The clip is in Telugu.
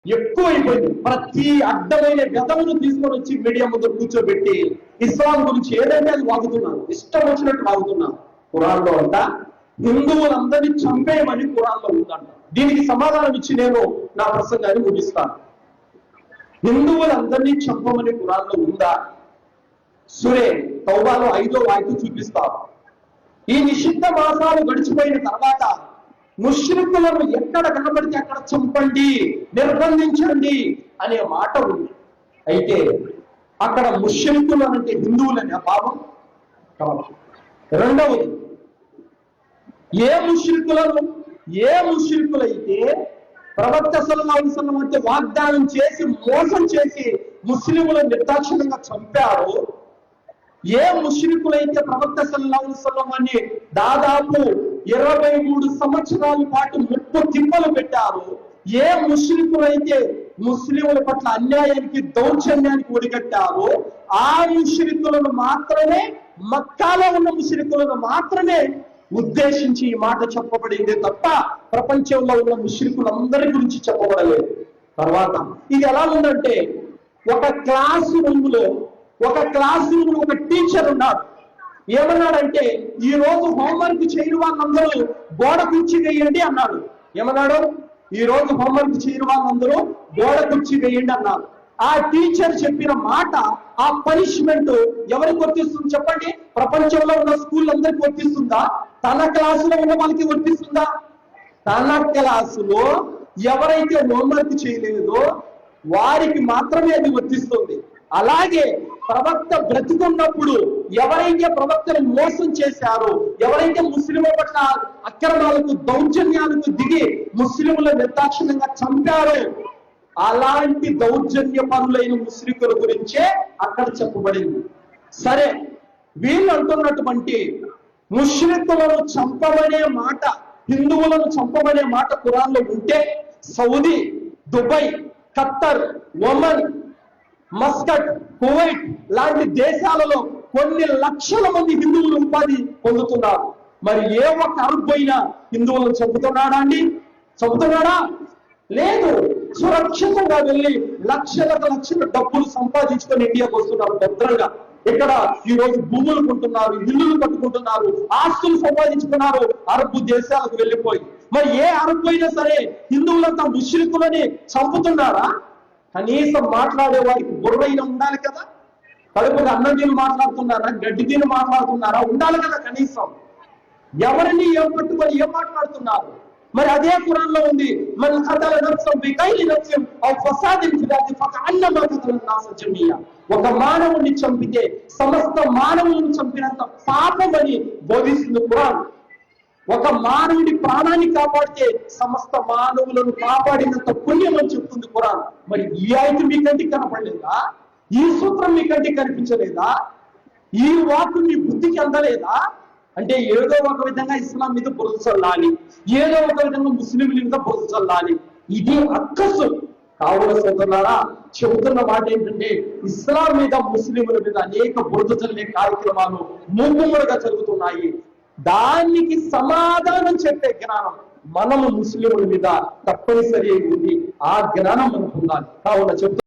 ఎక్కువైపోయింది. ప్రతి అడ్డమైన గతమును తీసుకొని వచ్చి మీడియా ముందు కూర్చోబెట్టి ఇస్లాం గురించి ఏదైతే అది వాగుతున్నారు, ఇష్టం వచ్చినట్టు వాగుతున్నారు. ఖురాన్లో అంట హిందువులందరినీ చంపేయమని ఖురాన్లో ఉందంట. దీనికి సమాధానం ఇచ్చి నేను నా ప్రసంగాన్ని ముగిస్తాను. హిందువులందరినీ చంపమని ఖురాన్లో ఉందా? సూరే తౌబాలో 5వ వాక్యం చూపిస్తారు. ఈ నిషిద్ధ మాసాలు గడిచిపోయిన తర్వాత ముష్రికులను ఎక్కడ కనబడితే అక్కడ చంపండి, నిర్బంధించండి అనే మాట ఉంది. అయితే అక్కడ ముష్రికులు అంటే హిందువులనే భావం కాదు. రెండవది, ఏ ముష్రికులైతే ప్రవక్త సల్లల్లాహు అలైహి వసల్లం అంటే వాగ్దానం చేసి మోసం చేసి ముస్లింలను నిర్దాక్షిణ్యంగా చంపారో, ఏ ముష్రికులైతే ప్రవక్త సల్లల్లాహు అలైహి వసల్లం అని దాదాపు 23 సంవత్సరాల పాటు ముప్పు తిప్పలు పెట్టారు, ఏ ముష్రికులైతే ముస్లింల పట్ల అన్యాయానికి దౌర్జన్యానికి ఒడిగట్టారో ఆ ముష్రికులను మాత్రమే, మక్కాలో ఉన్న ముష్రికులను మాత్రమే ఉద్దేశించి ఈ మాట చెప్పబడింది తప్ప ప్రపంచంలో ఉన్న ముష్రికులందరి గురించి చెప్పబడలేదు. తర్వాత ఇది ఎలా ఉందంటే, ఒక క్లాస్ రూమ్ లో ఒక టీచర్ ఉన్నాడు. ఏమన్నాడంటే, ఈ రోజు హోంవర్క్ చేయని వాళ్ళందరూ గోడ కుర్చీ వేయండి అన్నాడు. ఏమన్నాడు? ఈ రోజు హోంవర్క్ చేయని వాళ్ళందరూ గోడ కుర్చీ వేయండి అన్నారు. ఆ టీచర్ చెప్పిన మాట, ఆ పనిష్మెంట్ ఎవరికి వర్తిస్తుంది చెప్పండి? ప్రపంచంలో ఉన్న స్కూల్ అందరికి వర్తిస్తుందా? తన క్లాసులో ఉన్న వాళ్ళకి వర్తిస్తుందా? తన క్లాసులో ఎవరైతే హోంవర్క్ చేయలేదో వారికి మాత్రమే అది వర్తిస్తుంది. అలాగే ప్రవక్త బ్రతికున్నప్పుడు ఎవరైతే ప్రవక్తను మోసం చేశారో, ఎవరైతే ముస్లింల పట్ల అక్రమాలకు దౌర్జన్యాలకు దిగి ముస్లింలను నిర్దాక్షిణ్యంగా చంపారో అలాంటి దౌర్జన్య పనులైన ముస్లింల గురించే అక్కడ చెప్పబడింది. సరే, వీళ్ళు అంటున్నటువంటి ముష్రికులను చంపమనే మాట, హిందువులను చంపమనే మాట ఖురాన్లో ఉంటే, Saudi, Dubai, Khattar, Oman, Muscat, Kuwait లాంటి దేశాలలో కొన్ని లక్షల మంది హిందువులు ఉపాధి పొందుతున్నారు. మరి ఏ ఒక్క అరబ్ అయినా హిందువులను చంపుతున్నాడా అండి? చంపుతున్నాడా? లేదు. సురక్షితంగా వెళ్ళి లక్షల డబ్బులు సంపాదించుకొని ఇండియాకు వస్తున్నారు భద్రంగా. ఇక్కడ ఈ రోజు భూములు కొంటున్నారు, ఇల్లులు కట్టుకుంటున్నారు, ఆస్తులు సంపాదించుకున్నారు అరబ్ దేశాలకు వెళ్ళిపోయి. మరి ఏ అరబ్ అయినా సరే హిందువులంతా ముష్రికులని చంపుతున్నారా? కనీసం మాట్లాడే వారికి బుర్రైన ఉండాలి కదా. కడుపుగా అన్నం తిని మాట్లాడుతున్నారా, గడ్డి తిని మాట్లాడుతున్నారా? ఉండాలి కదా కనీసం. ఎవరిని ఏం పట్టుకొని ఏం మాట్లాడుతున్నారు? మరి అదే ఖురాన్లో ఉంది, మన్ ఖతల నఫ్సన్ బిగైరి నఫ్సిన్ ఔ ఫసాదిన్ ఫిల్ అర్ది ఫకఅన్నమా ఖతల నాస జమీయా. ఒక మానవుని చంపితే సమస్త మానవులను చంపినంత పాపమని బోధిస్తుంది ఖురాన్. ఒక మానవుడి ప్రాణాన్ని కాపాడితే సమస్త మానవులను కాపాడినంత పుణ్యం అని చెప్తుంది ఖురాన్. మరి ఈ ఆయతు మీ కంటికి కనపడలేదా? ఈ సూత్రం మీ కంటికి కనిపించలేదా? ఈ వాక్కు మీ బుద్ధికి అందలేదా? అంటే ఏదో ఒక విధంగా ఇస్లాం మీద బురద చల్లాలి, ఏదో ఒక విధంగా ముస్లింల మీద బురద చల్లాలి. ఇది అక్కసు. కావున సోదరులారా, చెబుతున్న మాట ఏంటంటే, ఇస్లాం మీద ముస్లింల మీద అనేక బురద చల్లే కార్యక్రమాలు మూకుమ్మడిగా జరుగుతున్నాయి. దానికి సమాధానం చెప్పే జ్ఞానం మనము ముస్లింల మీద తప్పనిసరి ఉంది. ఆ జ్ఞానం మనకు ఉండాలి. కావున చెప్తున్నా.